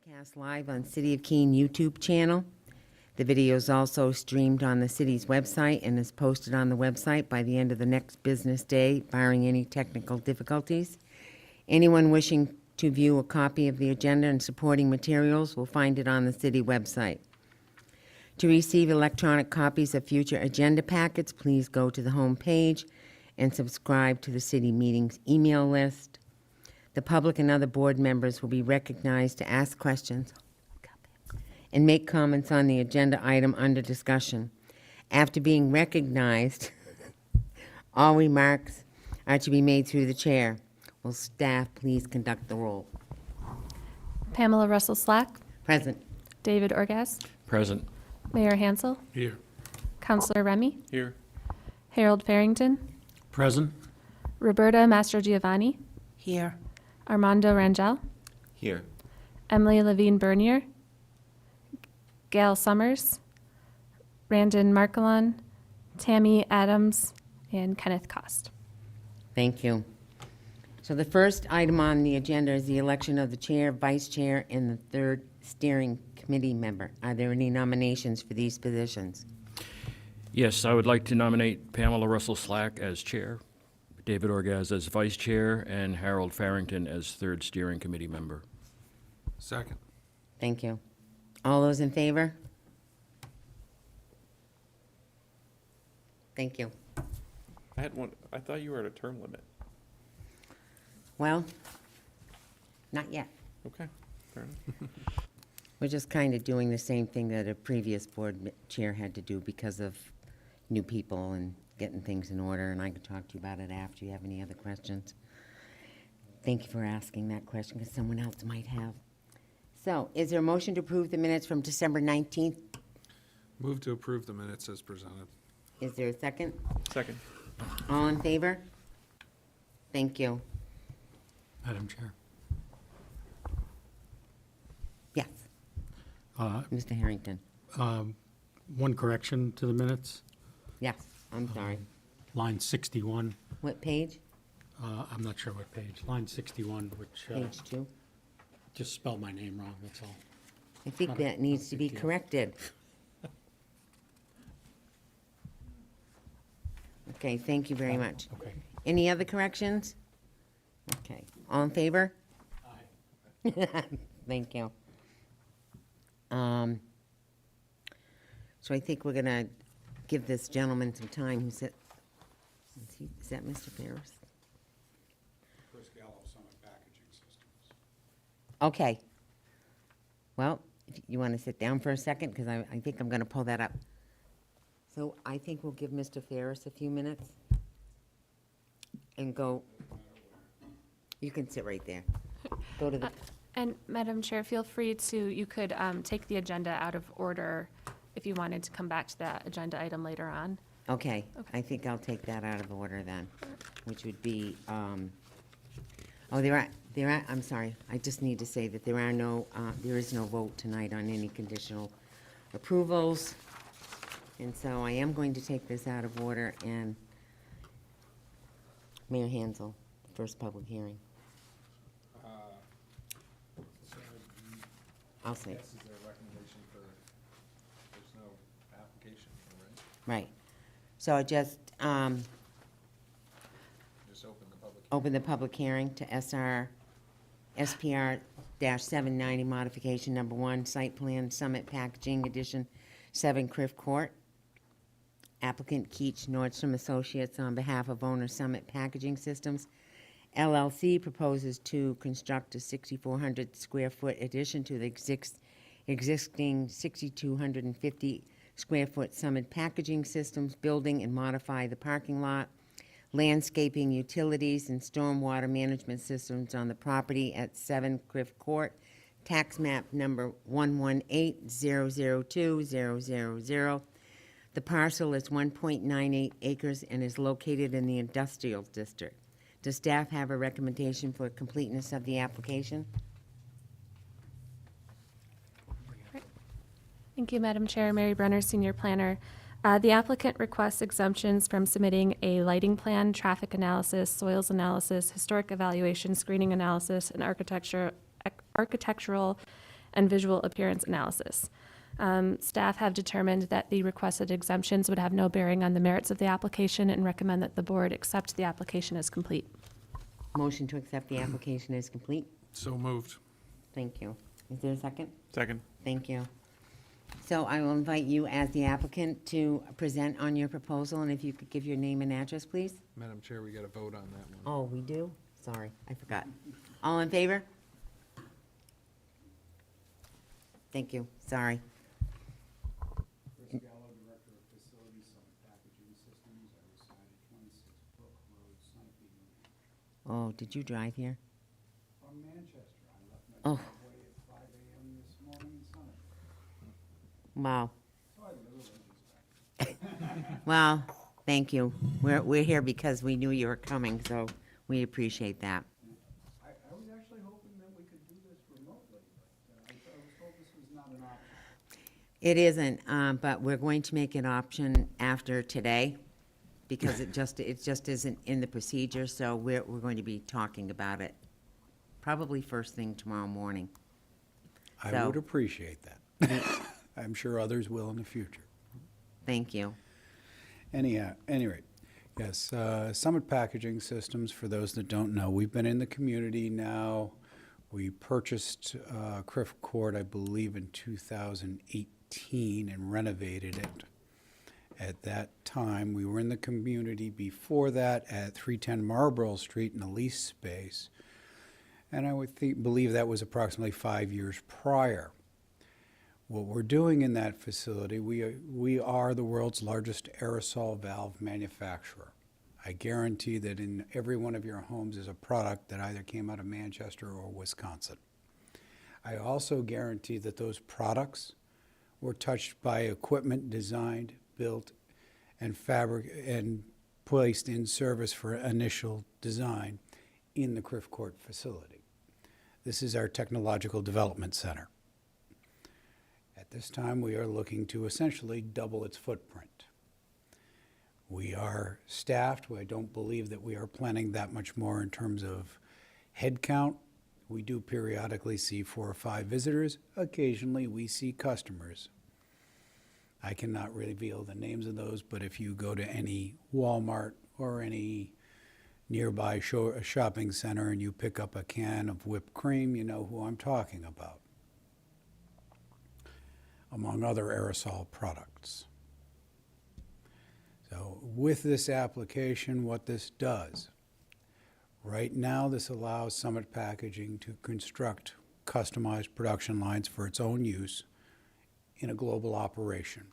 Broadcast live on City of Keene YouTube channel. The video is also streamed on the city's website and is posted on the website by the end of the next business day, barring any technical difficulties. Anyone wishing to view a copy of the agenda and supporting materials will find it on the city website. To receive electronic copies of future agenda packets, please go to the home page and subscribe to the city meetings email list. The public and other board members will be recognized to ask questions and make comments on the agenda item under discussion. After being recognized, all remarks are to be made through the chair. Will staff please conduct the roll? Pamela Russell Slack, Present. David Orgaz, Present. Mayor Hansel, Here. Councilor Remy, Here. Harold Farrington, Present. Roberta Mastrogiovanni, Here. Armando Rangel, Here. Emily Levine Bernier, Gail Summers, Randon Markelon, Tammy Adams, and Kenneth Cost. Thank you. So the first item on the agenda is the election of the chair, vice chair, and the third steering committee member. Are there any nominations for these positions? Yes, I would like to nominate Pamela Russell Slack as chair, David Orgaz as vice chair, and Harold Farrington as third steering committee member. Second. Thank you. All those in favor? Thank you. I had one, I thought you were at a term limit. Well, not yet. Okay, fair enough. We're just kind of doing the same thing that a previous board chair had to do because of new people and getting things in order, and I can talk to you about it after you have any other questions. Thank you for asking that question, because someone else might have. So, is there a motion to approve the minutes from December 19th? Move to approve the minutes as presented. Is there a second? Second. All in favor? Thank you. Madam Chair, Yes, uh, Mr. Harrington. one correction to the minutes. Yes, I'm sorry. Line 61, What page? I'm not sure what page, line 61, which Page 2? just spelled my name wrong, that's all. I think Not a that needs to be big deal. corrected. Okay, thank you very much. Okay. Any other corrections? Okay, all in favor? Aye. Thank you. So I think we're gonna give this gentleman some time. Who's it? Is that Mr. Ferris? Chris Gallo, Summit Packaging Systems. Okay. Well, if you want to sit down for a second, because I think I'm gonna pull that up. So I think we'll give Mr. Ferris a few minutes and go. You can sit right there. Go to the, And Madam Chair, feel free to, you could take the agenda out of order if you wanted to come back to that agenda item later on. okay, Okay. I think I'll take that out of order then, which would be, oh, I'm sorry, I just need to say that there is no vote tonight on any conditional approvals. And so I am going to take this out of order, and Mayor Hansel, first public hearing. I'll say, This is their recommendation for, there's no application, right? right. So I just, Just open the public. open the public hearing to SPR-790 modification number 1, site plan Summit Packaging Edition, 7 Criff Court. Applicant Keach Nordstrom Associates on behalf of owner Summit Packaging Systems LLC proposes to construct a 6,400 square foot addition to the existing 6,250 square foot Summit Packaging Systems building and modify the parking lot, landscaping, utilities, and stormwater management systems on the property at 7 Criff Court, tax map number 118002000. The parcel is 1.98 acres and is located in the industrial district. Does staff have a recommendation for completeness of the application? Thank you, Madam Chair. Mary Brenner, Senior Planner. The applicant requests exemptions from submitting a lighting plan, traffic analysis, soils analysis, historic evaluation, screening analysis, and architectural and visual appearance analysis. Staff have determined that the requested exemptions would have no bearing on the merits of the application and recommend that the board accept the application as complete. Motion to accept the application is complete. So moved. Thank you. Is there a second? Second. Thank you. So I will invite you as the applicant to present on your proposal, and if you could give your name and address, please? Madam Chair, we got to vote on that one. Oh, we do? Sorry, I forgot. All in favor? Thank you, sorry. Chris Gallo, Director of Facilities, Summit Packaging Systems. I reside at 26 Brook Road, Sunapee, New Hampshire. Oh, did you drive here? From Manchester, I left my Oh. driveway at 5 a.m. this morning in Sunapee. Wow. So I literally just got Well, thank you. We're here because we knew you were coming, so we appreciate that. I was actually hoping that we could do this remotely, but I was told this was not an option. It isn't, but we're going to make an option after today because it just isn't in the procedure, so we're going to be talking about it probably first thing tomorrow morning. I So- would appreciate that. I'm sure others will in the future. Thank you. Anyhow, anyway, yes, Summit Packaging Systems, for those that don't know, we've been in the community now. We purchased Criff Court, I believe, in 2018 and renovated it. At that time, we were in the community before that at 310 Marlborough Street in a lease space. And I would believe that was approximately 5 years prior. What we're doing in that facility, we are the world's largest aerosol valve manufacturer. I guarantee that in every one of your homes is a product that either came out of Manchester or Wisconsin. I also guarantee that those products were touched by equipment designed, built, and placed in service for initial design in the Criff Court facility. This is our technological development center. At this time, we are looking to essentially double its footprint. We are staffed. I don't believe that we are planning that much more in terms of head count. We do periodically see 4 or 5 visitors. Occasionally, we see customers. I cannot reveal the names of those, but if you go to any Walmart or any nearby shopping center and you pick up a can of whipped cream, you know who I'm talking about, among other aerosol products. So with this application, what this does, right now this allows Summit Packaging to construct customized production lines for its own use in a global operation.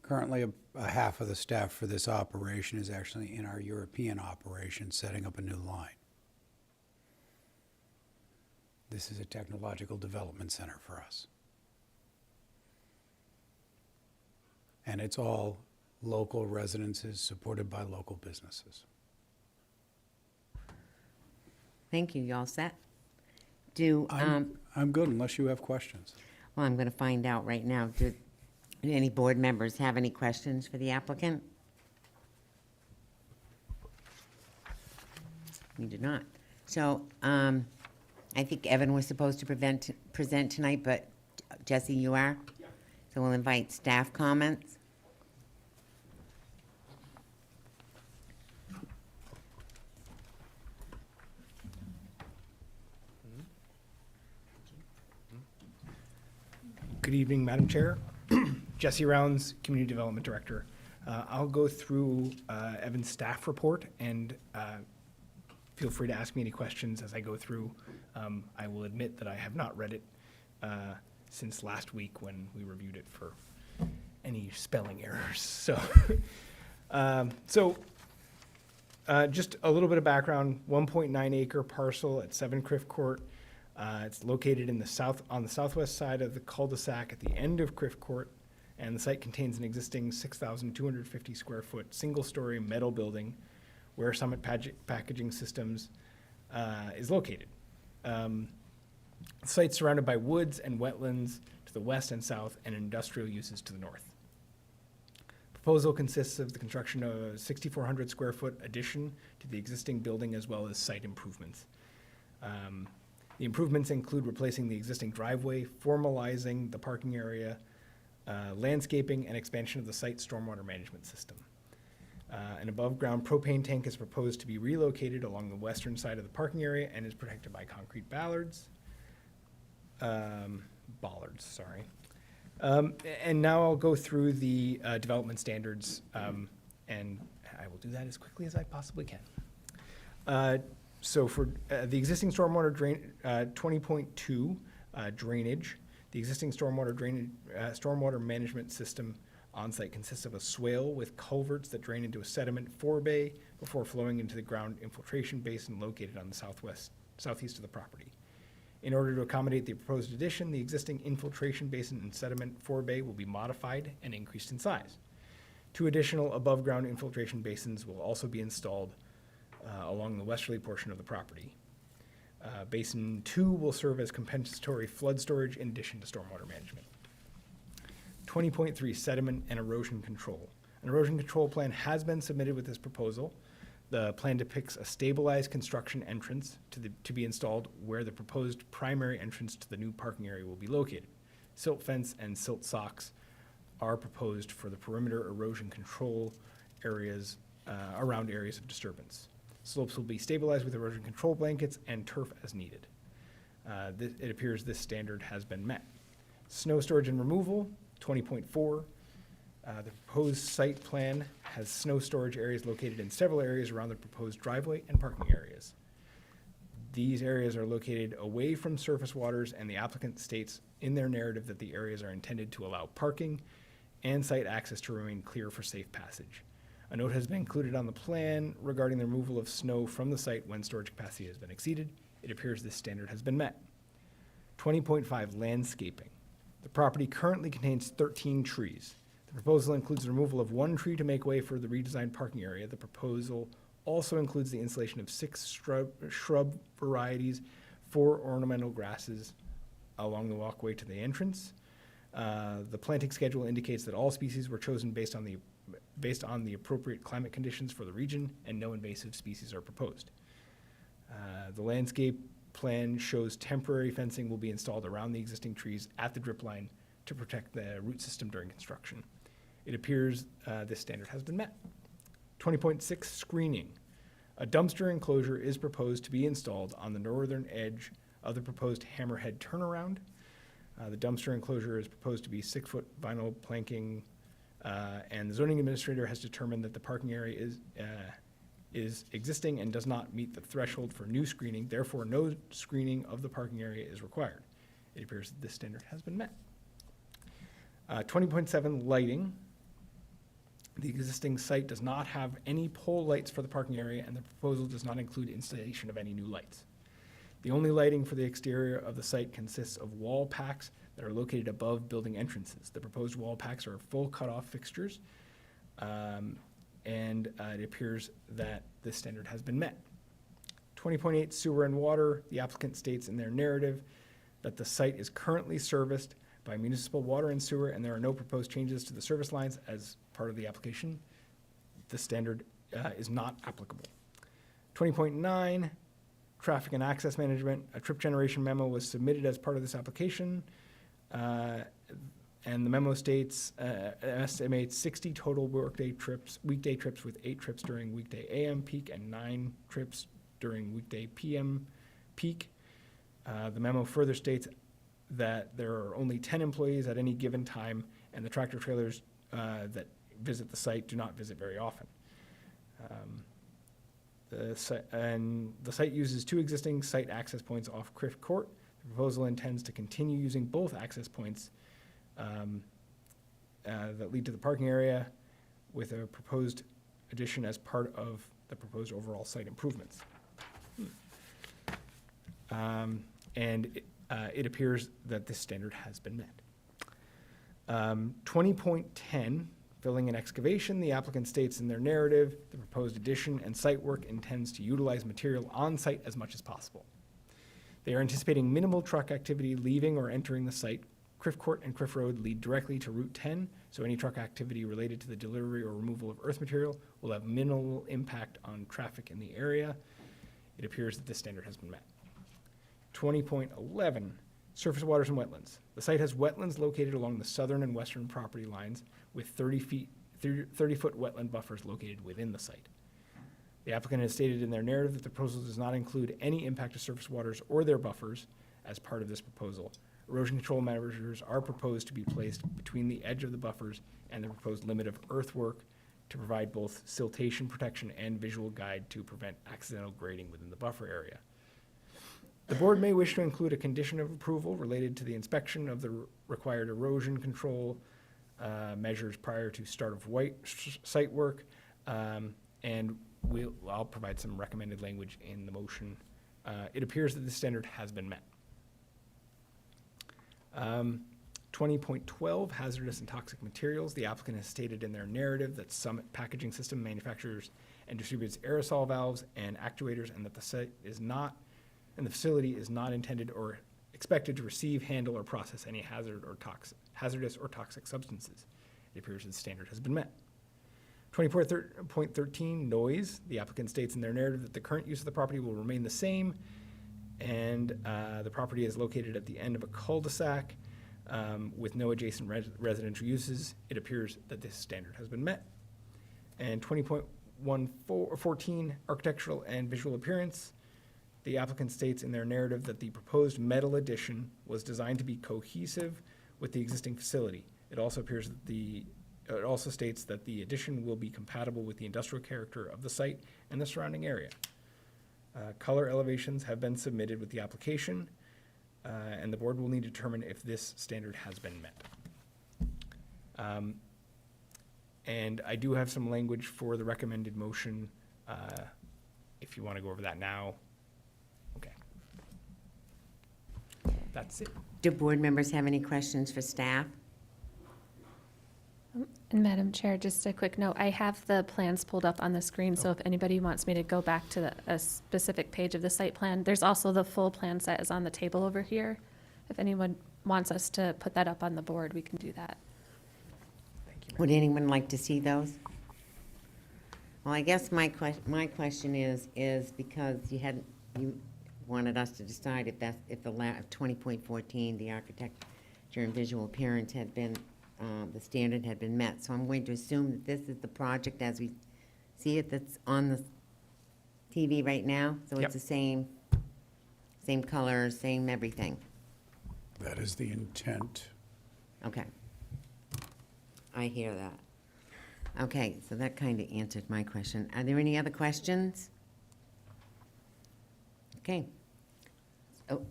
Currently, a half of the staff for this operation is actually in our European operation, setting up a new line. This is a technological development center for us. And it's all local residences supported by local businesses. Thank you. You all set? I'm good unless you have questions. Well, I'm going to find out right now. Do any board members have any questions for the applicant? We do not. So I think Evan was supposed to present tonight, but Jesse, you are? Yeah. So we'll invite staff comments. Good evening, Madam Chair. Jesse Rounds, Community Development Director. I'll go through Evan's staff report and feel free to ask me any questions as I go through. I will admit that I have not read it since last week when we reviewed it for any spelling errors. So, just a little bit of background, 1.9 acre parcel at 7 Criff Court. It's located in on the southwest side of the cul-de-sac at the end of Criff Court, and the site contains an existing 6,250 square foot single-story metal building where Summit Packaging Systems is located. The site's surrounded by woods and wetlands to the west and south, and industrial uses to the north. Proposal consists of the construction of a 6,400 square foot addition to the existing building as well as site improvements. The improvements include replacing the existing driveway, formalizing the parking area, landscaping, and expansion of the site's stormwater management system. An above-ground propane tank is proposed to be relocated along the western side of the parking area and is protected by concrete bollards. And now I'll go through the development standards, and I will do that as quickly as I possibly can. So for the existing stormwater drain, 20.2 drainage, the existing stormwater management system on-site consists of a swale with culverts that drain into a sediment forebay before flowing into the ground infiltration basin located on the southeast of the property. In order to accommodate the proposed addition, the existing infiltration basin and sediment forebay will be modified and increased in size. 2 additional above-ground infiltration basins will also be installed along the westerly portion of the property. Basin 2 will serve as compensatory flood storage in addition to stormwater management. 20.3 sediment and erosion control. An erosion control plan has been submitted with this proposal. The plan depicts a stabilized construction entrance to be installed where the proposed primary entrance to the new parking area will be located. Silt fence and silt socks are proposed for the perimeter erosion control areas around areas of disturbance. Slopes will be stabilized with erosion control blankets and turf as needed. It appears this standard has been met. Snow storage and removal, 20.4. The proposed site plan has snow storage areas located in several areas around the proposed driveway and parking areas. These areas are located away from surface waters, and the applicant states in their narrative that the areas are intended to allow parking and site access to remain clear for safe passage. A note has been included on the plan regarding the removal of snow from the site when storage capacity has been exceeded. It appears this standard has been met. 20.5 landscaping. The property currently contains 13 trees. The proposal includes the removal of 1 tree to make way for the redesigned parking area. The proposal also includes the installation of 6 shrub varieties, 4 ornamental grasses along the walkway to the entrance. The planting schedule indicates that all species were chosen based on the appropriate climate conditions for the region, and no invasive species are proposed. The landscape plan shows temporary fencing will be installed around the existing trees at the drip line to protect the root system during construction. It appears this standard has been met. 20.6 screening. A dumpster enclosure is proposed to be installed on the northern edge of the proposed hammerhead turnaround. The dumpster enclosure is proposed to be 6-foot vinyl planking, and the zoning administrator has determined that the parking area is existing and does not meet the threshold for new screening. Therefore, no screening of the parking area is required. It appears that this standard has been met. 20.7 lighting. The existing site does not have any pole lights for the parking area, and the proposal does not include installation of any new lights. The only lighting for the exterior of the site consists of wall packs that are located above building entrances. The proposed wall packs are full cutoff fixtures, and it appears that this standard has been met. 20.8 sewer and water. The applicant states in their narrative that the site is currently serviced by municipal water and sewer, and there are no proposed changes to the service lines as part of the application. The standard is not applicable. 20.9, traffic and access management. A trip generation memo was submitted as part of this application, and the memo states estimates 60 total weekday trips with 8 trips during weekday AM peak and 9 trips during weekday PM peak. The memo further states that there are only 10 employees at any given time, and the tractor trailers that visit the site do not visit very often. The site uses 2 existing site access points off Criff Court. The proposal intends to continue using both access points that lead to the parking area with a proposed addition as part of the proposed overall site improvements. It appears that this standard has been met. 20.10, filling and excavation. The applicant states in their narrative, the proposed addition and site work intends to utilize material on site as much as possible. They are anticipating minimal truck activity leaving or entering the site. Criff Court and Criff Road lead directly to Route 10, so any truck activity related to the delivery or removal of earth material will have minimal impact on traffic in the area. It appears that this standard has been met. 20.11, surface waters and wetlands. The site has wetlands located along the southern and western property lines with 30-foot wetland buffers located within the site. The applicant has stated in their narrative that the proposal does not include any impact to surface waters or their buffers as part of this proposal. Erosion control measures are proposed to be placed between the edge of the buffers and the proposed limit of earthwork to provide both siltation protection and visual guide to prevent accidental grading within the buffer area. The board may wish to include a condition of approval related to the inspection of the required erosion control measures prior to start of site work, and I'll provide some recommended language in the motion. It appears that this standard has been met. 20.12, hazardous and toxic materials. The applicant has stated in their narrative that Summit Packaging System manufactures and distributes aerosol valves and actuators, and that the site is not, and the facility is not intended or expected to receive, handle, or process any hazardous or toxic substances. It appears that the standard has been met. 24.13, noise. The applicant states in their narrative that the current use of the property will remain the same, and the property is located at the end of a cul-de-sac with no adjacent residential uses. It appears that this standard has been met. And 20.14, architectural and visual appearance. The applicant states in their narrative that the proposed metal addition was designed to be cohesive with the existing facility. It also appears that it also states that the addition will be compatible with the industrial character of the site and the surrounding area. Color elevations have been submitted with the application, and the board will need to determine if this standard has been met. And I do have some language for the recommended motion, if you want to go over that now. Okay. That's it. Do board members have any questions for staff? And Madam Chair, just a quick note, I have the plans pulled up on the screen, so if anybody wants me to go back to a specific page of the site plan, there's also the full plan set is on the table over here. If anyone wants us to put that up on the board, we can do that. Thank you. Would anyone like to see those? Well, I guess my question is because you wanted us to decide if the 20.14, the architecture and visual appearance had been, the standard had been met. So I'm going to assume that this is the project as we see it that's on the TV right now? So Yep. it's the same color, same everything? That is the intent. Okay. I hear that. Okay, so that kind of answered my question. Are there any other questions? Okay. Oh, I have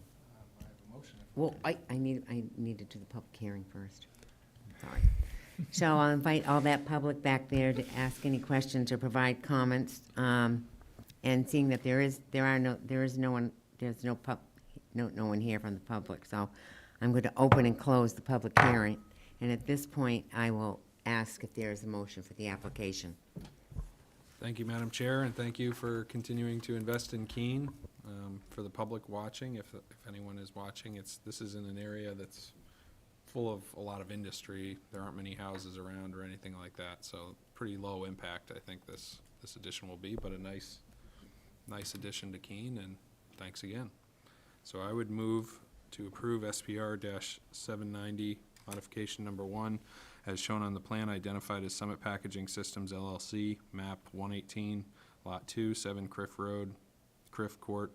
a motion. well, I need to do the public hearing first. Sorry. So I'll invite all that public back there to ask any questions or provide comments. And seeing that there's no one here from the public. So I'm going to open and close the public hearing. And at this point, I will ask if there is a motion for the application. Thank you, Madam Chair, and thank you for continuing to invest in Keene. For the public watching, if anyone is watching, this is in an area that's full of a lot of industry. There aren't many houses around or anything like that, so pretty low impact I think this addition will be, but a nice addition to Keene, and thanks again. So I would move to approve SPR-790 modification number 1 as shown on the plan identified as Summit Packaging Systems LLC, map 118, lot 2, 7 Criff Road, Criff Court,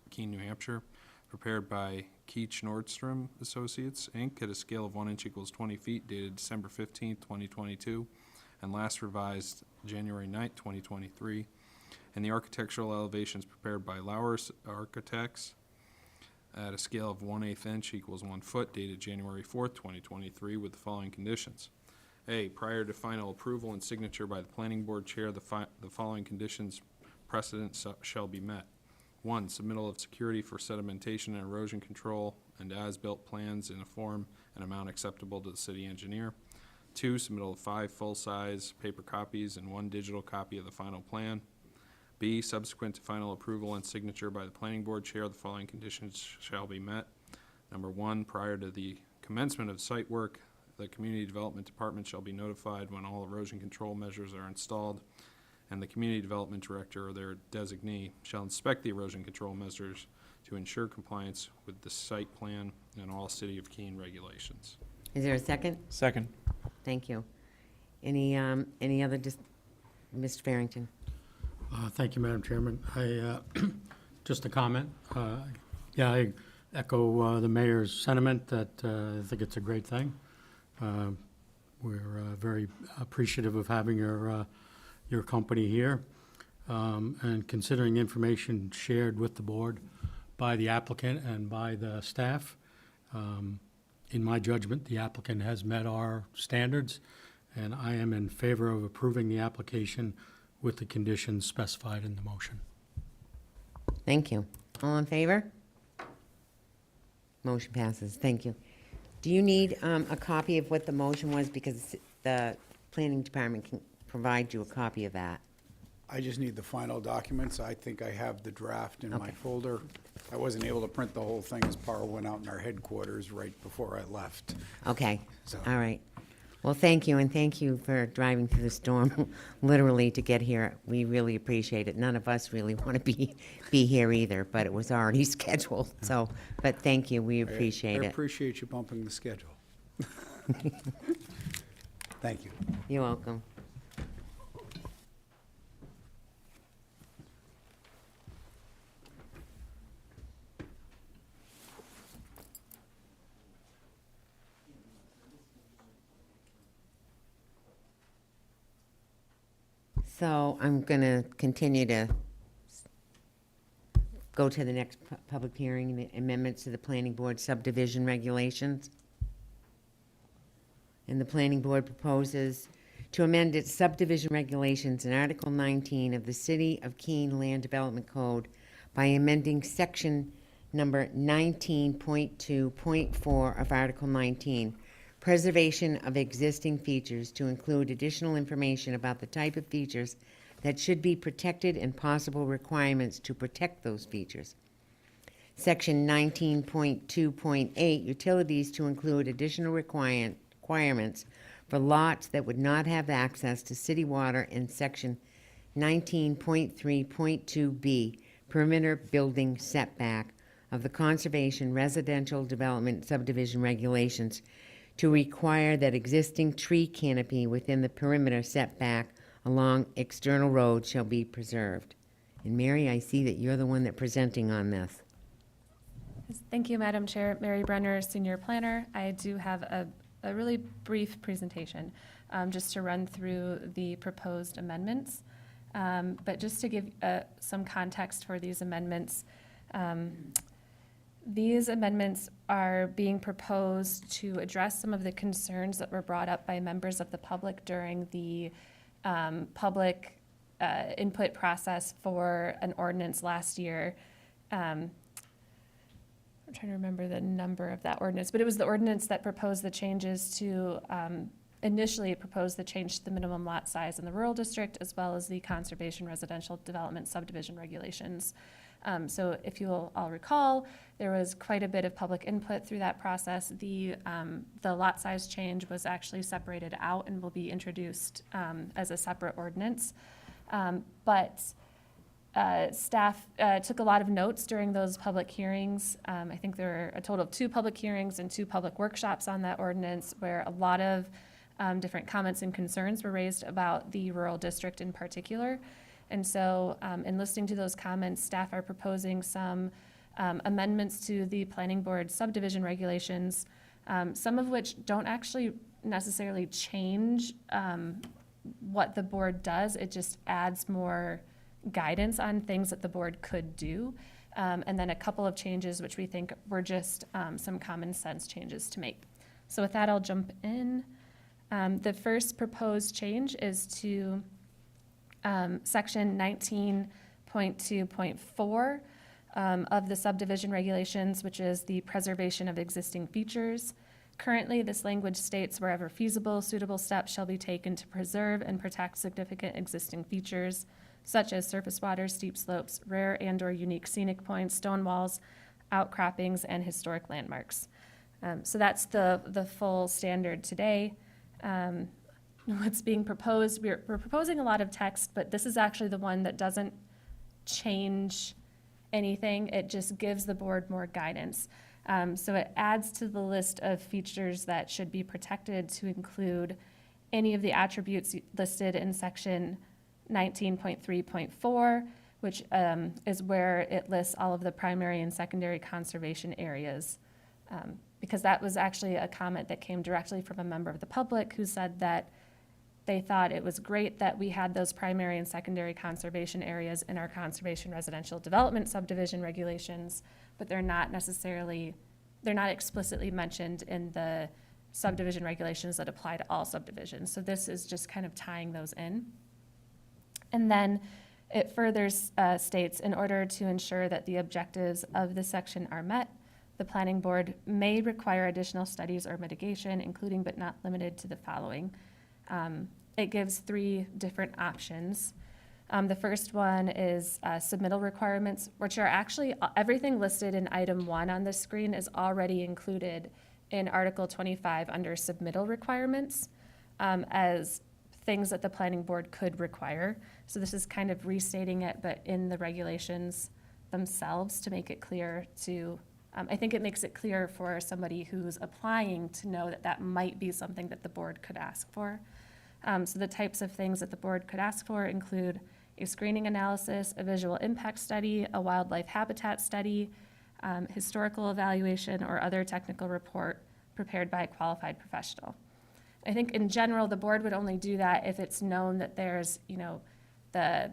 Keene, New Hampshire, prepared by Keach Nordstrom Associates, Inc., at a scale of 1 inch equals 20 feet, dated December 15th, 2022, and last revised January 9th, 2023, and the architectural elevations prepared by Lowers Architects at a scale of 1/8 inch equals 1 foot, dated January 4th, 2023, with the following conditions. A, prior to final approval and signature by the planning board chair, the following conditions precedent shall be met. 1, submittal of security for sedimentation and erosion control and as-built plans in a form and amount acceptable to the city engineer. 2, submittal of 5 full-size paper copies and 1 digital copy of the final plan. B, subsequent to final approval and signature by the planning board chair, the following conditions shall be met. Number 1, prior to the commencement of site work, the community development department shall be notified when all erosion control measures are installed and the community development director or their designee shall inspect the erosion control measures to ensure compliance with the site plan and all City of Keene regulations. Is there a second? Second. Thank you. Any other, Mr. Farrington? Thank you, Madam Chairman. Just a comment. Yeah, I echo the mayor's sentiment that I think it's a great thing. We're very appreciative of having your company here. And considering information shared with the board by the applicant and by the staff, in my judgment, the applicant has met our standards, and I am in favor of approving the application with the conditions specified in the motion. Thank you. All in favor? Motion passes. Thank you. Do you need a copy of what the motion was? Because the planning department can provide you a copy of that. I just need the final documents. I think I have the draft in my Okay. folder. I wasn't able to print the whole thing as power went out in our headquarters right before I left. Okay, So- all right. Well, thank you, and thank you for driving through the storm, literally, to get here. We really appreciate it. None of us really want to be here either, but it was already scheduled, so, but thank you, we appreciate I it. appreciate you bumping the schedule. Thank you. You're welcome. So I'm going to continue to go to the next public hearing, the amendments to the planning board subdivision regulations. And the planning board proposes to amend its subdivision regulations in Article 19 of the City of Keene Land Development Code by amending section number 19.2.4 of Article 19, preservation of existing features, to include additional information about the type of features that should be protected and possible requirements to protect those features. Section 19.2.8, utilities, to include additional requirements for lots that would not have access to city water, in Section 19.3.2b, perimeter building setback of the Conservation Residential Development Subdivision Regulations, to require that existing tree canopy within the perimeter setback along external roads shall be preserved. And Mary, I see that you're the one that's presenting on this. Thank you, Madam Chair. Mary Brenner, Senior Planner. I do have a really brief presentation, just to run through the proposed amendments. But just to give some context for these amendments, these amendments are being proposed to address some of the concerns that were brought up by members of the public during the public input process for an ordinance last year. I'm trying to remember the number of that ordinance, but it was the ordinance that proposed the changes to, initially it proposed the change to the minimum lot size in the rural district, as well as the conservation residential development subdivision regulations. So if you will all recall, there was quite a bit of public input through that process. The lot size change was actually separated out and will be introduced as a separate ordinance. But staff took a lot of notes during those public hearings. I think there were a total of 2 public hearings and 2 public workshops on that ordinance, where a lot of different comments and concerns were raised about the rural district in particular. And so in listening to those comments, staff are proposing some amendments to the planning board subdivision regulations, some of which don't actually necessarily change what the board does. It just adds more guidance on things that the board could do. And then a couple of changes which we think were just some common sense changes to make. So with that, I'll jump in. The first proposed change is to section 19.2.4 of the subdivision regulations, which is the preservation of existing features. Currently, this language states, wherever feasible, suitable steps shall be taken to preserve and protect significant existing features, such as surface water, steep slopes, rare and/or unique scenic points, stone walls, outcroppings, and historic landmarks. So that's the full standard today. what's being proposed. We're proposing a lot of text, but this is actually the one that doesn't change anything. It just gives the board more guidance. So it adds to the list of features that should be protected to include any of the attributes listed in section 19.3.4, which is where it lists all of the primary and secondary conservation areas. Because that was actually a comment that came directly from a member of the public who said that they thought it was great that we had those primary and secondary conservation areas in our conservation residential development subdivision regulations, but they're not explicitly mentioned in the subdivision regulations that apply to all subdivisions. So this is just kind of tying those in. And then it further states, in order to ensure that the objectives of this section are met, the planning board may require additional studies or mitigation, including but not limited to the following. It gives 3 different options. The first one is submittal requirements, which are actually, everything listed in item 1 on this screen is already included in Article 25 under submittal requirements as things that the planning board could require. So this is kind of restating it, but in the regulations themselves to make it clear to, I think it makes it clear for somebody who's applying to know that that might be something that the board could ask for. So the types of things that the board could ask for include a screening analysis, a visual impact study, a wildlife habitat study, historical evaluation, or other technical report prepared by a qualified professional. I think in general, the board would only do that if it's known that there's, the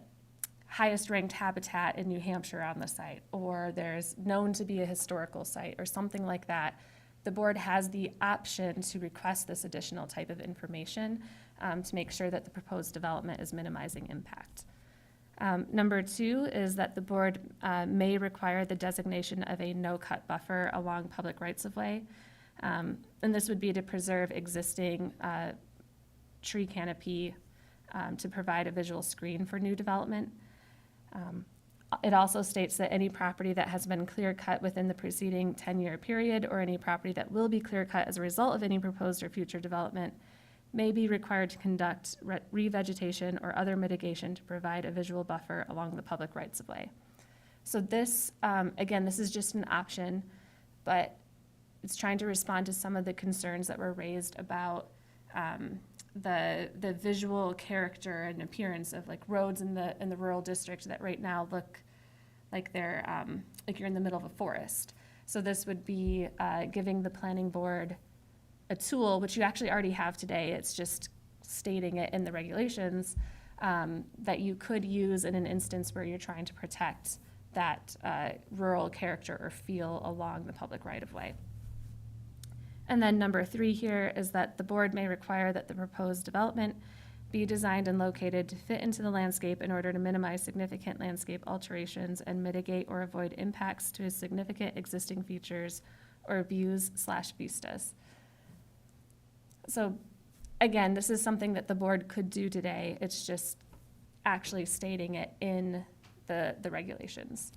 highest ranked habitat in New Hampshire on the site, or there's known to be a historical site or something like that. The board has the option to request this additional type of information to make sure that the proposed development is minimizing impact. Number 2 is that the board may require the designation of a no-cut buffer along public rights-of-way. And this would be to preserve existing tree canopy to provide a visual screen for new development. It also states that any property that has been clear-cut within the preceding 10-year period, or any property that will be clear-cut as a result of any proposed or future development, may be required to conduct revegetation or other mitigation to provide a visual buffer along the public rights-of-way. So this, again, this is just an option, but it's trying to respond to some of the concerns that were raised about the visual character and appearance of like roads in the rural district that right now look like they're like you're in the middle of a forest. So this would be giving the planning board a tool, which you actually already have today. It's just stating it in the regulations that you could use in an instance where you're trying to protect that rural character or feel along the public right-of-way. And then number 3 here is that the board may require that the proposed development be designed and located to fit into the landscape in order to minimize significant landscape alterations and mitigate or avoid impacts to significant existing features or views/vistas. So again, this is something that the board could do today. It's just actually stating it in the regulations.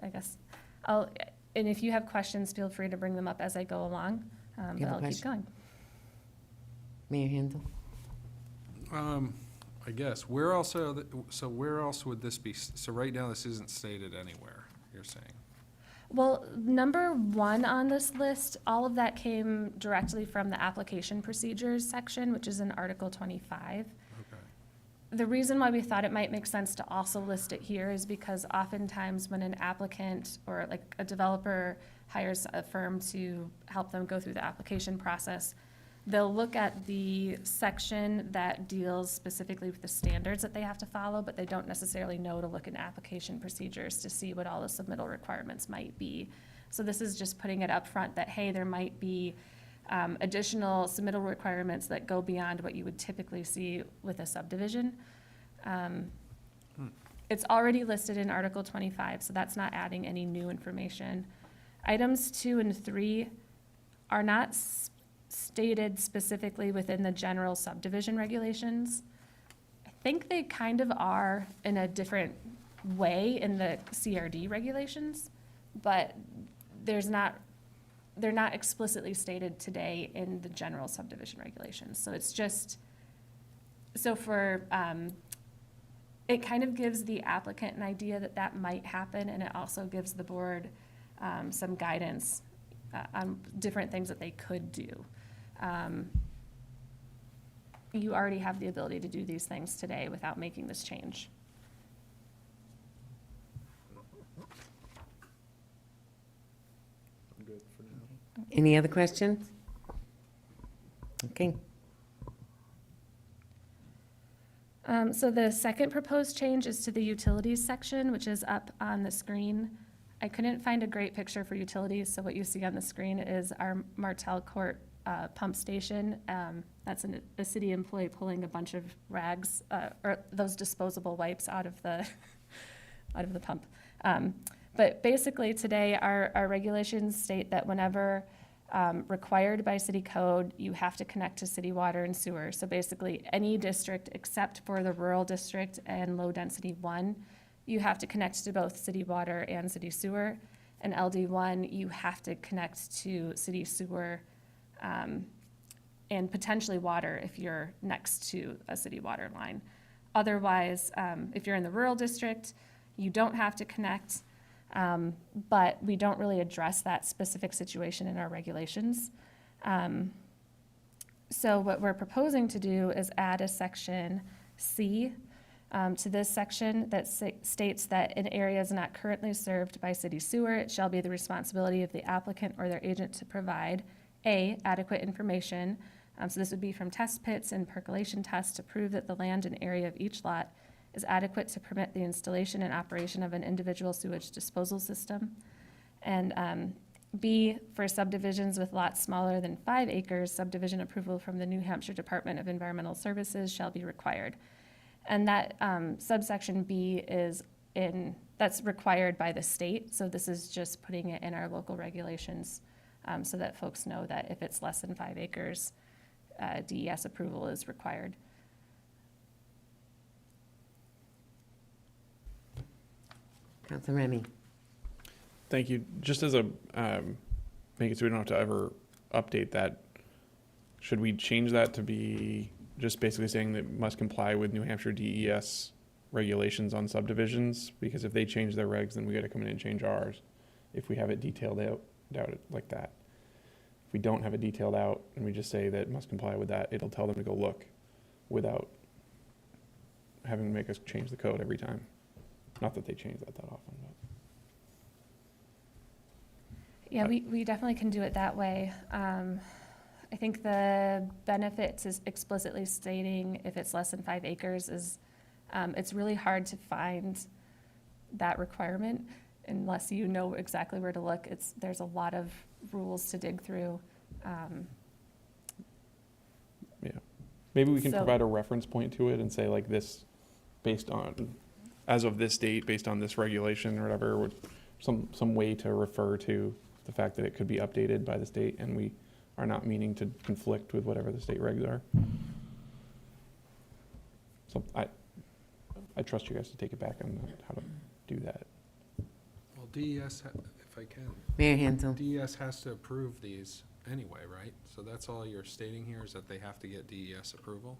I guess and if you have questions, feel free to bring them up as I go along, but have a I'll keep question? going. Mayor Handel? I guess, where else where else would this be? So right now, this isn't stated anywhere, you're saying? Well, number 1 on this list, all of that came directly from the application procedures section, which is in Article 25. Okay. The reason why we thought it might make sense to also list it here is because oftentimes when an applicant or like a developer hires a firm to help them go through the application process, they'll look at the section that deals specifically with the standards that they have to follow, but they don't necessarily know to look in application procedures to see what all the submittal requirements might be. So this is just putting it up front that, hey, there might be additional submittal requirements that go beyond what you would typically see with a subdivision. It's already listed in Article 25, so that's not adding any new information. Items 2 and 3 are not stated specifically within the general subdivision regulations. I think they kind of are in a different way in the CRD regulations, but they're not explicitly stated today in the general subdivision regulations. So it's just, so for, it kind of gives the applicant an idea that that might happen, and it also gives the board some guidance on different things that they could do. You already have the ability to do these things today without making this change. I'm good for now. Any other questions? Okay. So the second proposed change is to the utilities section, which is up on the screen. I couldn't find a great picture for utilities, so what you see on the screen is our Martel Court pump station. That's a city employee pulling a bunch of rags, or those disposable wipes out of the, out of the pump. But basically, today, our regulations state that whenever required by city code, you have to connect to city water and sewer. So basically, any district except for the rural district and low-density 1, you have to connect to both city water and city sewer. And LD1, you have to connect to city sewer and potentially water if you're next to a city water line. Otherwise, if you're in the rural district, you don't have to connect, but we don't really address that specific situation in our regulations. So what we're proposing to do is add a section C to this section that states that in areas not currently served by city sewer, it shall be the responsibility of the applicant or their agent to provide A, adequate information. So this would be from test pits and percolation tests to prove that the land and area of each lot is adequate to permit the installation and operation of an individual sewage disposal system. And B, for subdivisions with lots smaller than 5 acres, subdivision approval from the New Hampshire Department of Environmental Services shall be required. And that subsection B that's required by the state, so this is just putting it in our local regulations so that folks know that if it's less than 5 acres, DES approval is required. Council Remy. Thank you. Just as a, make it so we don't have to ever update that, should we change that to be just basically saying that it must comply with New Hampshire DES regulations on subdivisions? Because if they change their regs, then we gotta come in and change ours, if we have it detailed out like that. If we don't have it detailed out and we just say that it must comply with that, it'll tell them to go look without having to make us change the code every time. Not that they change that often, but. Yeah, we definitely can do it that way. I think the benefit to explicitly stating if it's less than 5 acres is, it's really hard to find that requirement unless you know exactly where to look. There's a lot of rules to dig through. Yeah, maybe we can So- provide a reference point to it and say like this, based on, as of this date, based on this regulation or whatever, or some way to refer to the fact that it could be updated by the state and we are not meaning to conflict with whatever the state regs are. So I trust you guys to take it back on how to do that. Well, DES, if I can, Mayor Hansel. DES has to approve these anyway, right? So that's all you're stating here is that they have to get DES approval?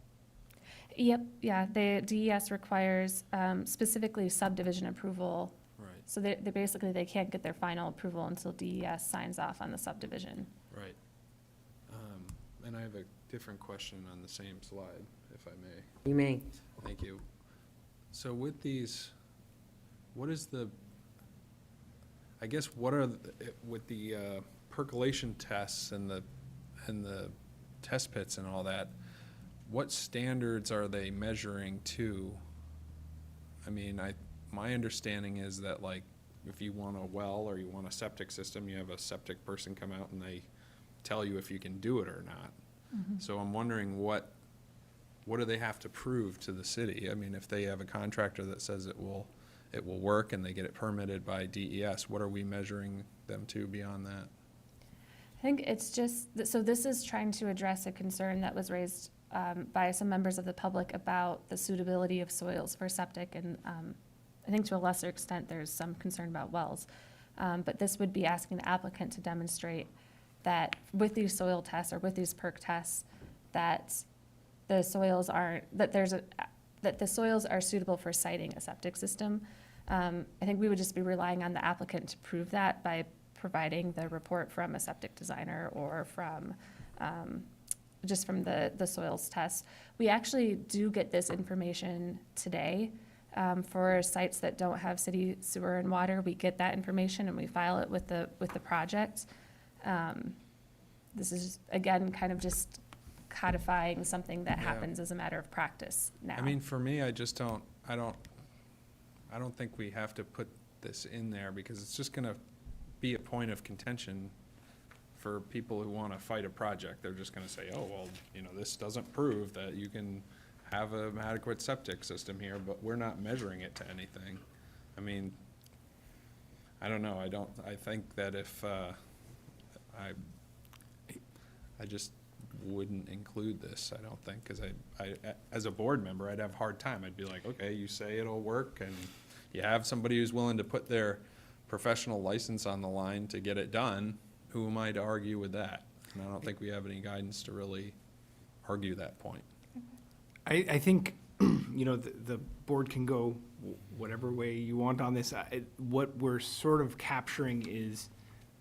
Yep, yeah, the DES requires specifically subdivision approval. Right, So they basically, they can't get their final approval until DES signs off on the subdivision. right. And I have a different question on the same slide, if I may. You may. Thank you. So with these, what is the, I guess, what are, with the percolation tests and the test pits and all that, what standards are they measuring to? I mean, my understanding is that, like, if you want a well or you want a septic system, you have a septic person come out and they tell you if you can do it or not. So I'm wondering what do they have to prove to the city? I mean, if they have a contractor that says it will work and they get it permitted by DES, what are we measuring them to beyond that? I think it's just, so this is trying to address a concern that was raised by some members of the public about the suitability of soils for septic, and I think to a lesser extent, there's some concern about wells. But this would be asking the applicant to demonstrate that with these soil tests or with these perk tests, that the soils aren't, that that the soils are suitable for siting a septic system. I think we would just be relying on the applicant to prove that by providing the report from a septic designer or from, just from the soils test. We actually do get this information today. For sites that don't have city sewer and water, we get that information and we file it with the project. This is, again, kind of just codifying something that Yeah. happens as a matter of practice now. I mean, for me, I don't think we have to put this in there because it's just gonna be a point of contention for people who wanna fight a project. They're just gonna say, oh, well, this doesn't prove that you can have an adequate septic system here, but we're not measuring it to anything. I mean, I don't know, I think that if, I just wouldn't include this, I don't think, because I, as a board member, I'd have a hard time. I'd be like, okay, you say it'll work, and you have somebody who's willing to put their professional license on the line to get it done, who am I to argue with that? And I don't think we have any guidance to really argue that point. I think, the board can go whatever way you want on this. What we're sort of capturing is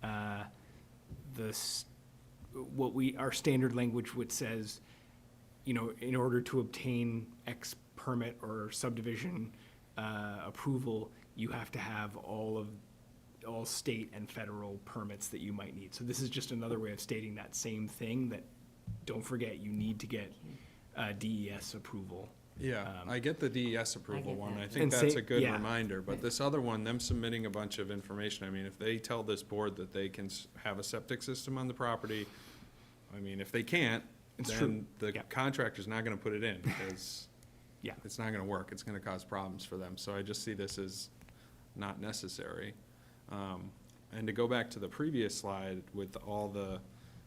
our standard language, which says, in order to obtain X permit or subdivision approval, you have to have all state and federal permits that you might need. So this is just another way of stating that same thing, that, don't forget, you need to get DES approval. Yeah, I get the DES approval get one, that. I think And that's say- a good yeah. reminder, but this other one, them submitting a bunch of information, I mean, if they tell this board that they can have a septic system on the property, I mean, if they can't, It's then true. the Yeah. contractor's not gonna put it in, because Yeah. it's not gonna work, it's gonna cause problems for them, so I just see this as not necessary. And to go back to the previous slide with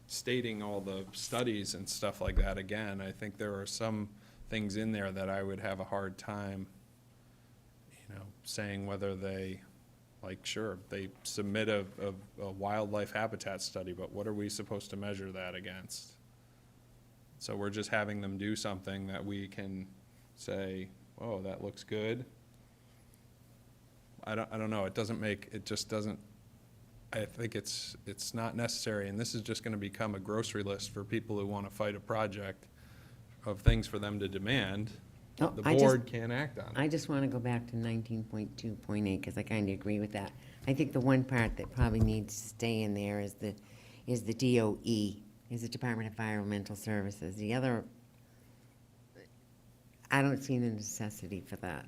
stating all the studies and stuff like that, again, I think there are some things in there that I would have a hard time, saying whether they, sure, they submit a wildlife habitat study, but what are we supposed to measure that against? So we're just having them do something that we can say, oh, that looks good. I don't know, it just doesn't, I think it's not necessary, and this is just gonna become a grocery list for people who wanna fight a project of things for them to demand. Oh, The I just- board can't act on it. I just want to go back to 19.2.8, because I kind of agree with that. I think the one part that probably needs to stay in there is the DOE, is the Department of Environmental Services. The other, I don't see the necessity for that.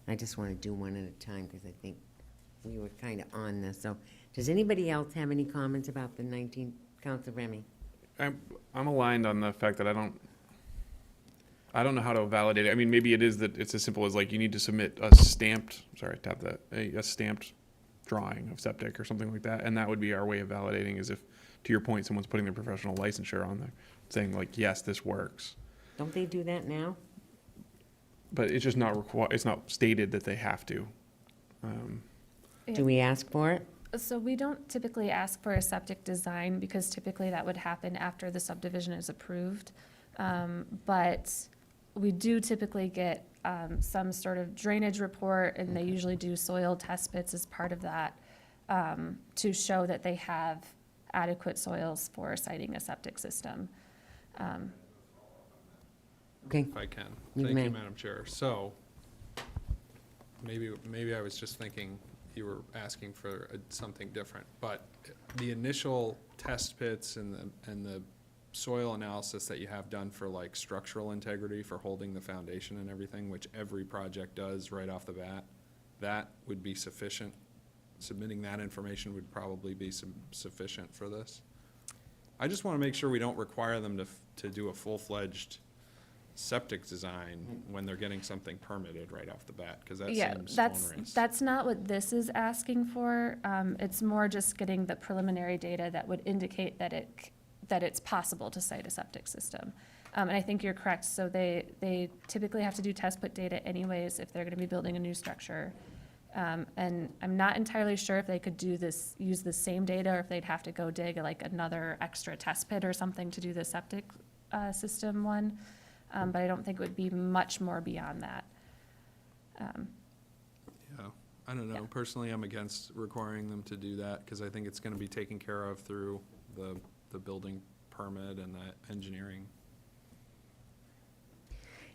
I just want to do one at a time, because I think we were kind of on this. So, does anybody else have any comments about the 19, Council Remy? I'm aligned on the fact that I don't know how to validate it. I mean, maybe it is that it's as simple as you need to submit a stamped drawing of septic or something like that, and that would be our way of validating. Is if, to your point, someone's putting their professional licensure on there, saying yes, this works. Don't they do that now? But it's just not it's not stated that they have to. Do we ask for it? So we don't typically ask for a septic design because typically that would happen after the subdivision is approved. But we do typically get some sort of drainage report, and they usually do soil test pits as part of that to show that they have adequate soils for siting a septic system. Okay, If I can. You Thank may. you, Madam Chair. So, maybe I was just thinking you were asking for something different, but the initial test pits and the soil analysis that you have done for structural integrity, for holding the foundation and everything, which every project does right off the bat, that would be sufficient. Submitting that information would probably be sufficient for this. I just want to make sure we don't require them to do a full-fledged septic design when they're getting something permitted right off the bat, because that Yeah, seems onerous. that's not what this is asking for. It's more just getting the preliminary data that would indicate that it's possible to site a septic system. And I think you're correct. So they typically have to do test pit data anyways if they're gonna be building a new structure. And I'm not entirely sure if they could do this, use the same data, or if they'd have to go dig like another extra test pit or something to do the septic system one. But I don't think it would be much more beyond that. Yeah, I don't know. Yeah. Personally, I'm against requiring them to do that because I think it's gonna be taken care of through the building permit and the engineering.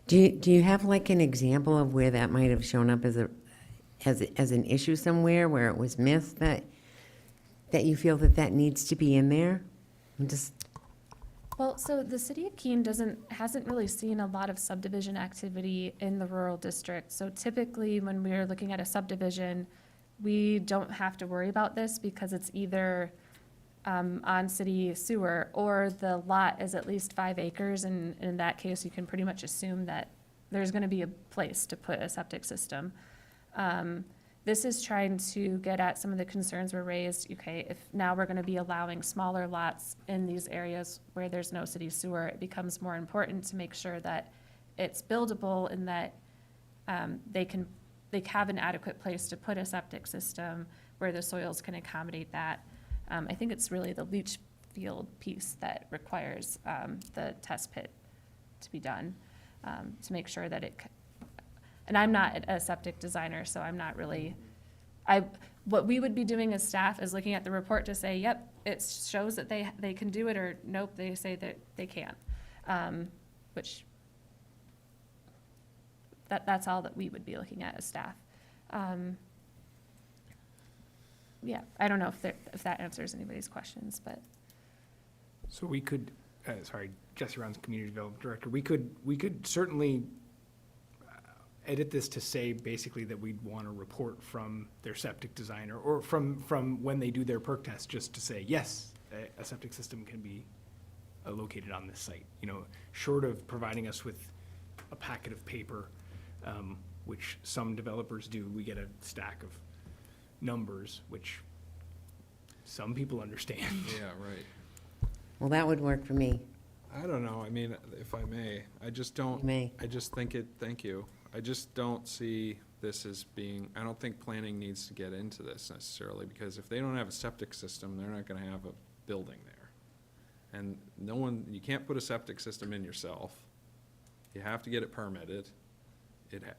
Do you have like an example of where that might have shown up as an issue somewhere where it was missed that you feel that needs to be in there? I'm just, Well, so the city of Keene hasn't really seen a lot of subdivision activity in the rural district. So typically, when we're looking at a subdivision, we don't have to worry about this because it's either on city sewer or the lot is at least 5 acres. And in that case, you can pretty much assume that there's gonna be a place to put a septic system. This is trying to get at some of the concerns were raised, okay, if now we're gonna be allowing smaller lots in these areas where there's no city sewer, it becomes more important to make sure that it's buildable and that they have an adequate place to put a septic system where the soils can accommodate that. I think it's really the leach field piece that requires the test pit to be done, to make sure that and I'm not a septic designer, so I'm not really, what we would be doing as staff is looking at the report to say, yep, it shows that they can do it, or nope, they say that they can't. Which, that's all that we would be looking at as staff. Yeah, I don't know if that answers anybody's questions, but. So we could, sorry, Jesse Rounds, Community Development Director, we could certainly edit this to say basically that we'd want a report from their septic designer or from when they do their perk test, just to say, yes, a septic system can be located on this site. You know, short of providing us with a packet of paper, which some developers do, we get a stack of numbers, which some people understand. Yeah, right. well, that would work for me. I don't know. I mean, if I may, I just don't. You may. I just think thank you. I just don't see this as being, I don't think planning needs to get into this necessarily, because if they don't have a septic system, they're not gonna have a building there. And you can't put a septic system in yourself. You have to get it permitted.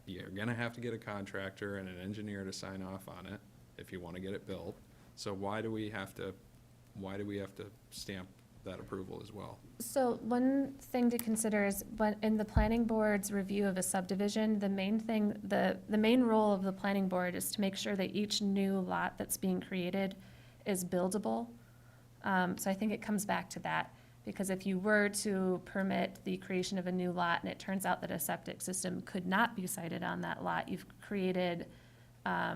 You're gonna have to get a contractor and an engineer to sign off on it if you wanna get it built. So why do we have to stamp that approval as well? So one thing to consider is when, in the planning board's review of a subdivision, the main role of the planning board is to make sure that each new lot that's being created is buildable. So I think it comes back to that, because if you were to permit the creation of a new lot and it turns out that a septic system could not be sited on that lot, you've created a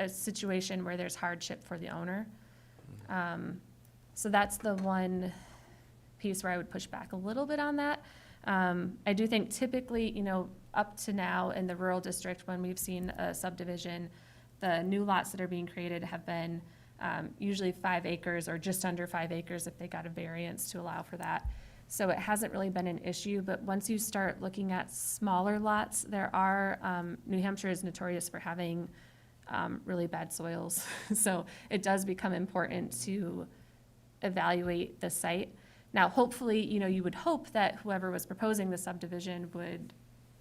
situation where there's hardship for the owner. So that's the one piece where I would push back a little bit on that. I do think typically, you know, up to now in the rural district, when we've seen a subdivision, the new lots that are being created have been usually 5 acres or just under 5 acres if they got a variance to allow for that. So it hasn't really been an issue, but once you start looking at smaller lots, there are, New Hampshire is notorious for having really bad soils. So it does become important to evaluate the site. Now, hopefully, you know, you would hope that whoever was proposing the subdivision would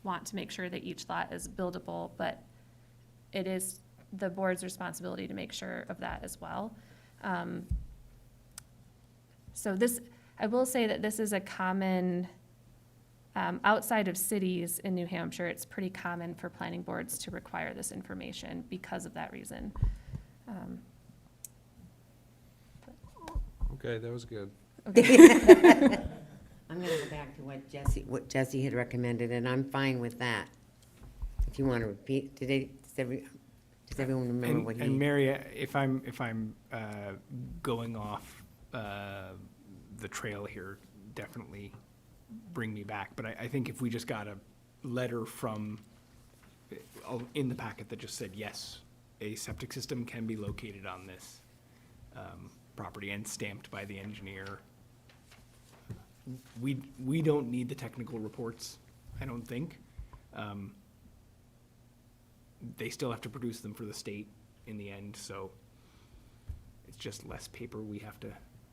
want to make sure that each lot is buildable, but it is the board's responsibility to make sure of that as well. So this, I will say that this is a common, outside of cities in New Hampshire, it's pretty common for planning boards to require this information because of that reason. Okay, that was good. I'm gonna go back to what Jesse had recommended, and I'm fine with that. If you want to repeat, does everyone remember what And he? Mary, if I'm going off the trail here, definitely bring me back. But I think if we just got a letter from, in the packet that just said, yes, a septic system can be located on this property and stamped by the engineer. We don't need the technical reports, I don't think. they still have to produce them for the state in the end, so it's just less paper we have to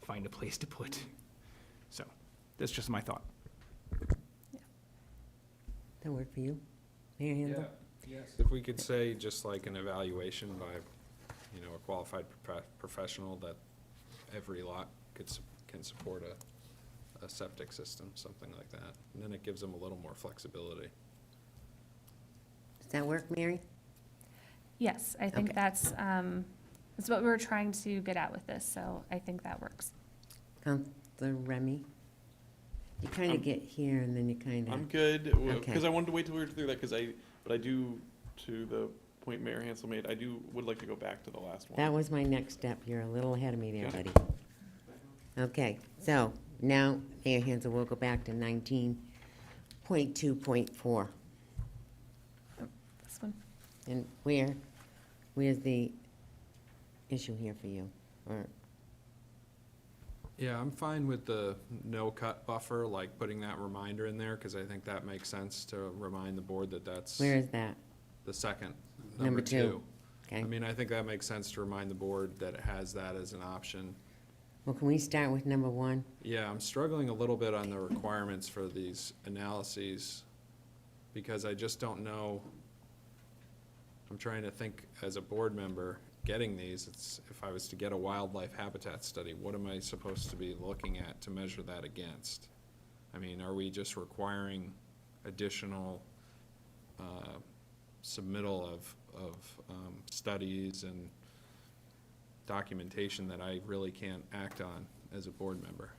find a place to put. So, that's just my thought. That work for you? Mayor Handel? Yes. If we could say just like an evaluation by, you know, a qualified professional that every lot can support a septic system, something like that. And then it gives them a little more flexibility. Does that work, Mary? Yes, I think Okay. that's what we were trying to get at with this, so I think that works. Counselor Remy? You kind of get here and then you kind I'm of, good, Okay. because I wanted to wait till we were through that, but I do, to the point Mayor Hansel made, would like to go back to the last one. that was my next step. You're a little ahead of me there, Okay. buddy. Okay, so now, Mayor Hansel, we'll go back to 19.2.4. This one. And where's the issue here for you? Or, Yeah, I'm fine with the no-cut buffer, like putting that reminder in there, because I think that makes sense to remind the board that that's where is that? the second, Number number two. two. Okay, I mean, I think that makes sense to remind the board that it has that as an option. well, can we start with number 1? Yeah, I'm struggling a little bit on the requirements for these analyses, because I just don't know. I'm trying to think as a board member, getting these, if I was to get a wildlife habitat study, what am I supposed to be looking at to measure that against? I mean, are we just requiring additional submittal of studies and documentation that I really can't act on as a board member?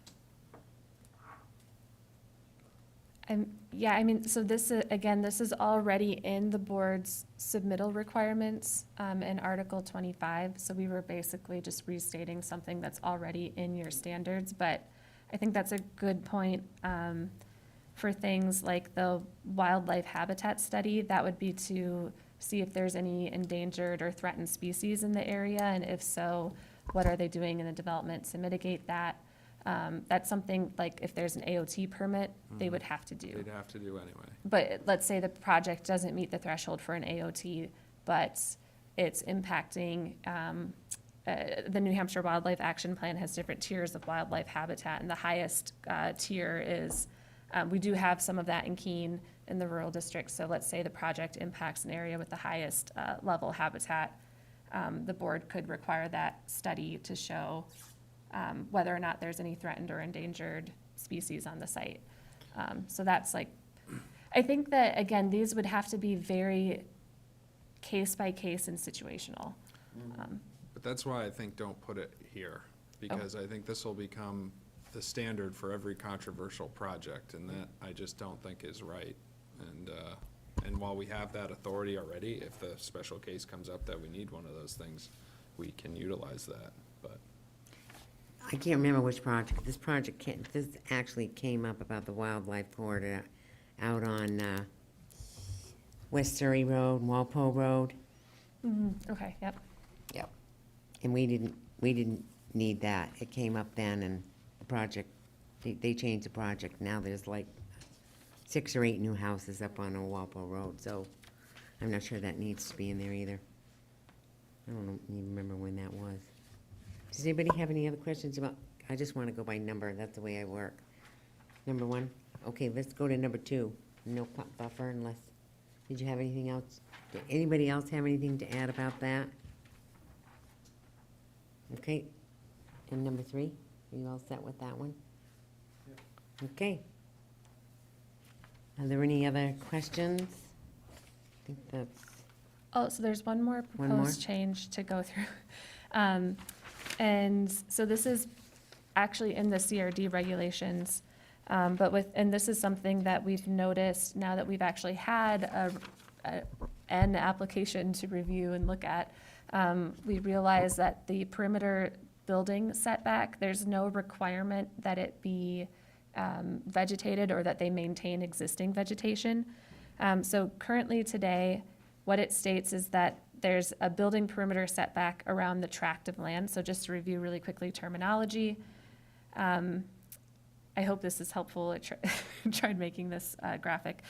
Yeah, I mean, so this, again, this is already in the board's submittal requirements in Article 25. So we were basically just restating something that's already in your standards. But I think that's a good point for things like the wildlife habitat study. That would be to see if there's any endangered or threatened species in the area. And if so, what are they doing in the development to mitigate that? That's something like if there's an AOT permit, they would have to do. They'd have to do anyway. But let's say the project doesn't meet the threshold for an AOT, but it's impacting, the New Hampshire Wildlife Action Plan has different tiers of wildlife habitat, and the highest tier is, we do have some of that in Keene in the rural district. So let's say the project impacts an area with the highest level habitat. The board could require that study to show whether or not there's any threatened or endangered species on the site. So that's like, I think that, again, these would have to be very case by case and situational. But that's why I think don't put it here, because I think this will become the standard for every controversial project, and that I just don't think is right. And while we have that authority already, if the special case comes up that we need one of those things, we can utilize that, but. I can't remember which project. This actually came up about the wildlife corridor out on West Surrey Road, Walpole Road. Okay, yep. Yep. And we didn't need that. It came up then and the project, they changed the project. Now there's like 6 or 8 new houses up on Old Walpole Road, so I'm not sure that needs to be in there either. I don't even remember when that was. Does anybody have any other questions about, I just want to go by number, that's the way I work. Number 1, okay, let's go to number 2, no cut buffer unless, did you have anything else? Did anybody else have anything to add about that? Okay, and number 3, are you all set with that one? Okay. Are there any other questions? I think that's, Oh, so there's one more One more? proposed change to go through. And so this is actually in the CRD regulations, and this is something that we've noticed now that we've actually had an application to review and look at. We realize that the perimeter building setback, there's no requirement that it be vegetated or that they maintain existing vegetation. So currently today, what it states is that there's a building perimeter setback around the tract of land. So just to review really quickly terminology. I hope this is helpful. I tried making this graphic.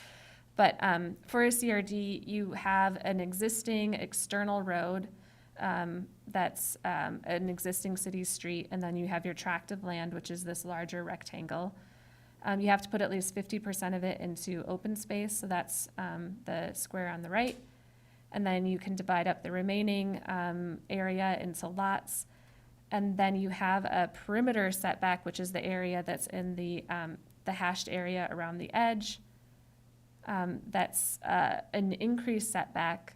But for a CRD, you have an existing external road that's an existing city street, and then you have your tract of land, which is this larger rectangle. You have to put at least 50% of it into open space, so that's the square on the right. And then you can divide up the remaining area into lots. And then you have a perimeter setback, which is the area that's in the hashed area around the edge. That's an increased setback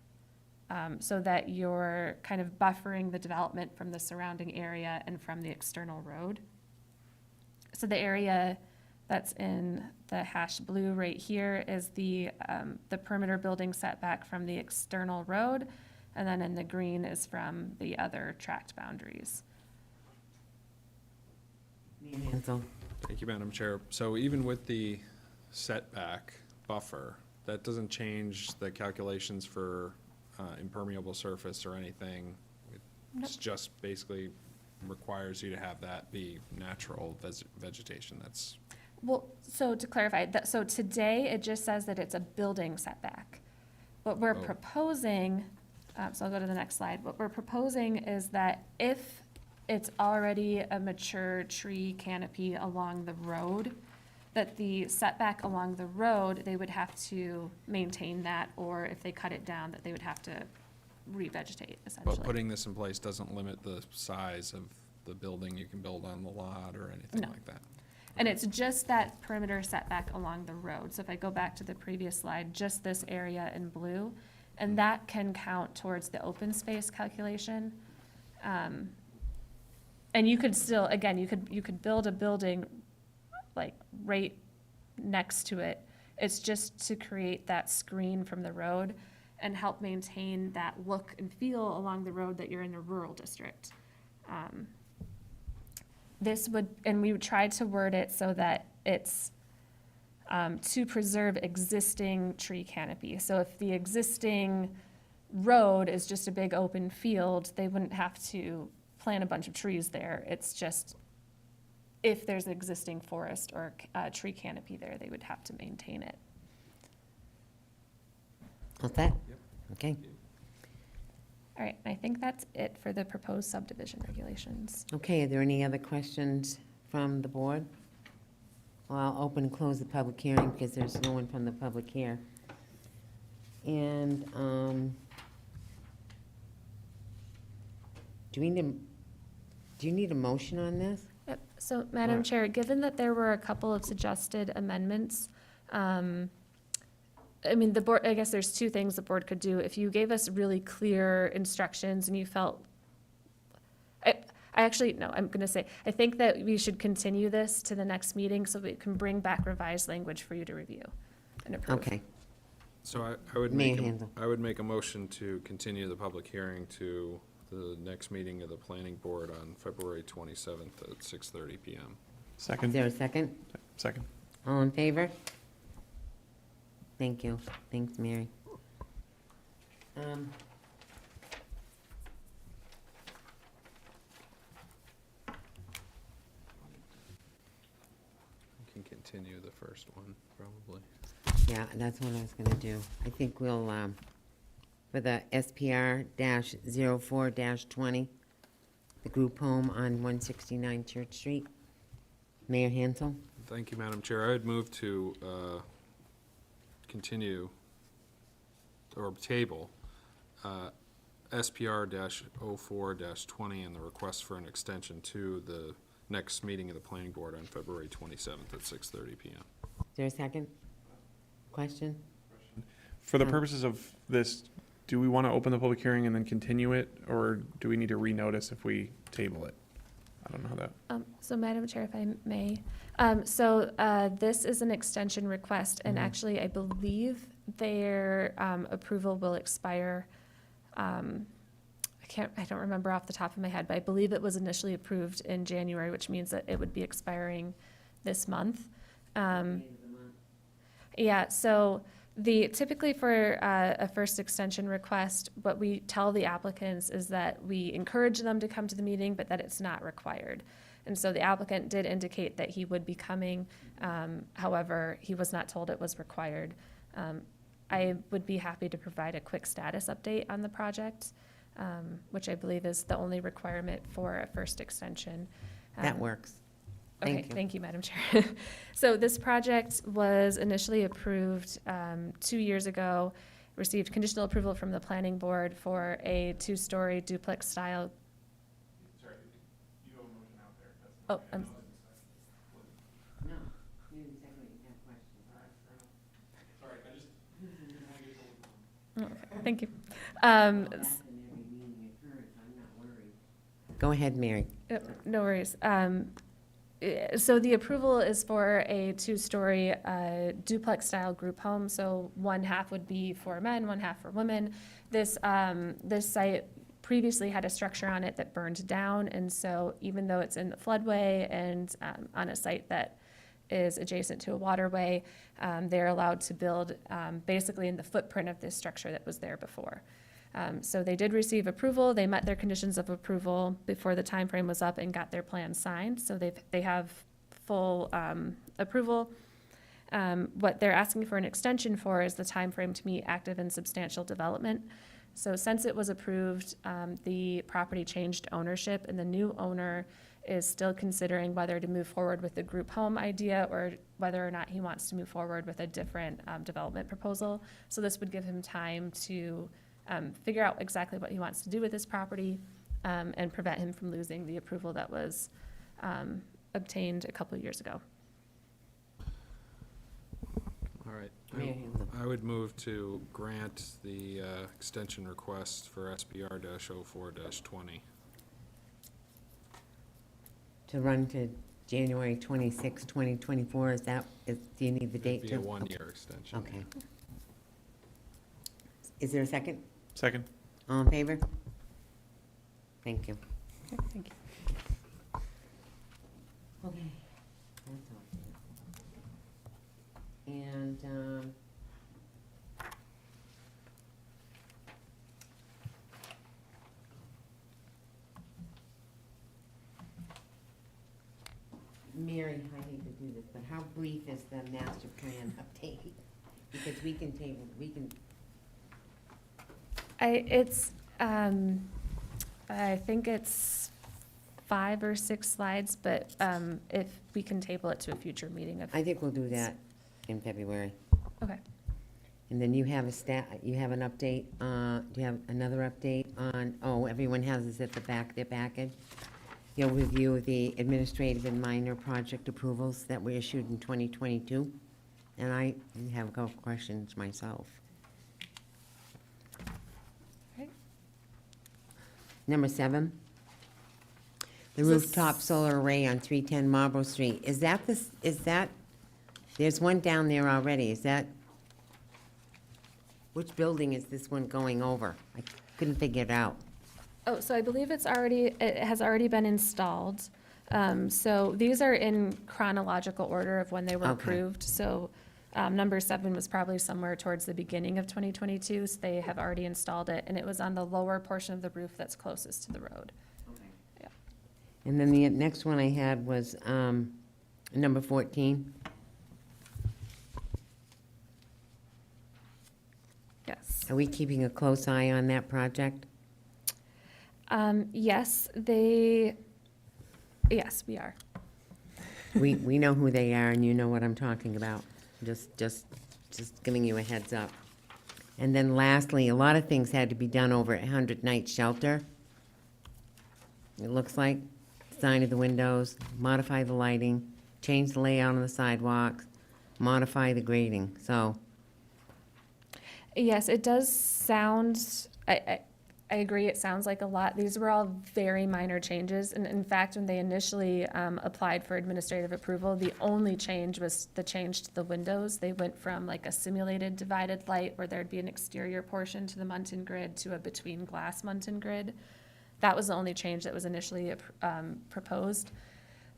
so that you're kind of buffering the development from the surrounding area and from the external road. So the area that's in the hashed blue right here is the perimeter building setback from the external road, and then in the green is from the other tract boundaries. Mayor Hansel. Thank you, Madam Chair. So even with the setback buffer, that doesn't change the calculations for impermeable surface or anything. It's just basically requires you to have that be natural vegetation. That's, Well, so to clarify, so today it just says that it's a building setback. What we're Oh. proposing, so I'll go to the next slide. What we're proposing is that if it's already a mature tree canopy along the road, that the setback along the road, they would have to maintain that, or if they cut it down, that they would have to revegetate, essentially. but putting this in place doesn't limit the size of the building you can build on the lot or anything No. like that. And it's just that perimeter setback along the road. So if I go back to the previous slide, just this area in blue, and that can count towards the open space calculation. And you could still, again, you could build a building like right next to it. It's just to create that screen from the road and help maintain that look and feel along the road that you're in a rural district. This would, and we tried to word it so that it's to preserve existing tree canopy. So if the existing road is just a big open field, they wouldn't have to plant a bunch of trees there. It's just, if there's existing forest or tree canopy there, they would have to maintain it. All set? Yep. Okay. All right, I think that's it for the proposed subdivision regulations. Okay, are there any other questions from the board? Well, I'll open and close the public hearing because there's no one from the public here. And, do you need a motion on this? Yep, so Madam Chair, given that there were a couple of suggested amendments, I mean, the board, I guess there's two things the board could do. If you gave us really clear instructions and you felt, I actually, no, I'm gonna say, I think that we should continue this to the next meeting so we can bring back revised language for you to review and approve. Okay, So I would Mayor make, Handel. I would make a motion to continue the public hearing to the next meeting of the planning board on February 27th at 6:30 PM. is Second, there a second? second. All in favor? Thank you. Thanks, Mary. We can continue the first one, probably. Yeah, that's what I was gonna do. I think we'll, for the SPR-04-20, the group home on 169 Church Street. Mayor Hansel? Thank you, Madam Chair. I would move to continue or table SPR-04-20 and the request for an extension to the next meeting of the planning board on February 27th at 6:30 PM. Is there a second? Question? For the purposes of this, do we want to open the public hearing and then continue it, or do we need to renotice if we table it? I don't know how that, So Madam Chair, if I may, this is an extension request, and actually, I believe their approval will expire. I don't remember off the top of my head, but I believe it was initially approved in January, which means that it would be expiring this month. Yeah, so typically for a first extension request, what we tell the applicants is that we encourage them to come to the meeting, but that it's not required. And so the applicant did indicate that he would be coming, however, he was not told it was required. I would be happy to provide a quick status update on the project, which I believe is the only requirement for a first extension. That works. Okay, Thank you. thank you, Madam Chair. So this project was initially approved 2 years ago, received conditional approval from the planning board for a two-story duplex style. Sorry, you have a motion out there. Oh, I'm, No, you didn't second it, you had questions. Sorry, I just, okay, thank you. Go ahead, Mary. No worries. So the approval is for a two-story duplex-style group home. So one half would be for men, one half for women. This site previously had a structure on it that burned down, and so even though it's in the floodway and on a site that is adjacent to a waterway, they're allowed to build basically in the footprint of this structure that was there before. So they did receive approval. They met their conditions of approval before the time frame was up and got their plan signed. So they have full approval. What they're asking for an extension for is the time frame to meet active and substantial development. So since it was approved, the property changed ownership, and the new owner is still considering whether to move forward with the group home idea or whether or not he wants to move forward with a different development proposal. So this would give him time to figure out exactly what he wants to do with this property, and prevent him from losing the approval that was obtained a couple of years ago. All right. Mary Handler. I would move to grant the extension request for SBR-04-20. To run to January 26, 2024, is that, do you need the date It'd to? be a one-year extension. Okay. Is there a second? second. All in favor? Thank you. Okay, thank you. Okay. That's all. And, Mary, I hate to do this, but how brief is the master plan update? Because we can I think it's 5 or 6 slides, but if we can table it to a future meeting of, I think we'll do that in February. okay. And then you have you have an update, do you have another update on, everyone has this at the back of their package? You'll review the administrative and minor project approvals that were issued in 2022. And I have a couple questions myself. Right. Number 7, the Is this- rooftop solar array on 310 Marlborough Street. Is that, there's one down there already, which building is this one going over? I couldn't figure it out. Oh, so I believe it has already been installed. So these are in chronological order of when they were Okay. approved. So number 7 was probably somewhere towards the beginning of 2022, so they have already installed it, and it was on the lower portion of the roof that's closest to the road. Yeah. And then the next one I had was number 14. Yes. Are we keeping a close eye on that project? Yes, yes, we are. We know who they are, and you know what I'm talking about. Just giving you a heads up. And then lastly, a lot of things had to be done over at 100 Night Shelter. It looks like, sign of the windows, modify the lighting, change the layout on the sidewalks, modify the grading, so, Yes, it does sound, I agree, it sounds like a lot. These were all very minor changes, and in fact, when they initially applied for administrative approval, the only change was the change to the windows. They went from like a simulated divided light, where there'd be an exterior portion to the Muntin grid, to a between glass Muntin grid. That was the only change that was initially proposed.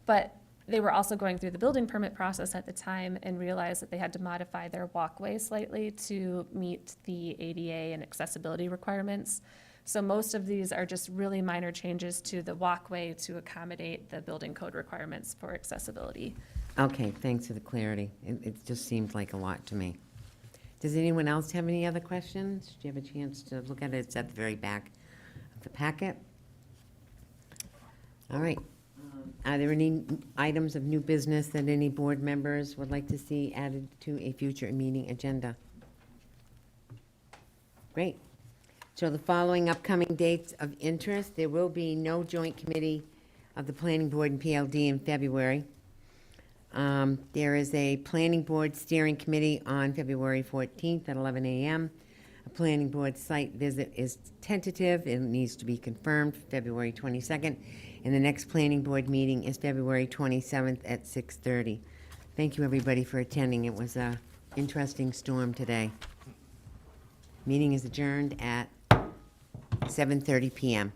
But they were also going through the building permit process at the time and realized that they had to modify their walkway slightly to meet the ADA and accessibility requirements. So most of these are just really minor changes to the walkway to accommodate the building code requirements for accessibility. okay, thanks for the clarity. It just seems like a lot to me. Does anyone else have any other questions? Do you have a chance to look at it? It's at the very back of the packet. All right. Are there any items of new business that any board members would like to see added to a future meeting agenda? Great. So the following upcoming dates of interest, there will be no joint committee of the Planning Board and PLD in February. There is a Planning Board Steering Committee on February 14th at 11 a.m. A Planning Board site visit is tentative. It needs to be confirmed February 22nd. And the next Planning Board meeting is February 27th at 6:30. Thank you, everybody, for attending. It was an interesting storm today. Meeting is adjourned at 7:30 p.m.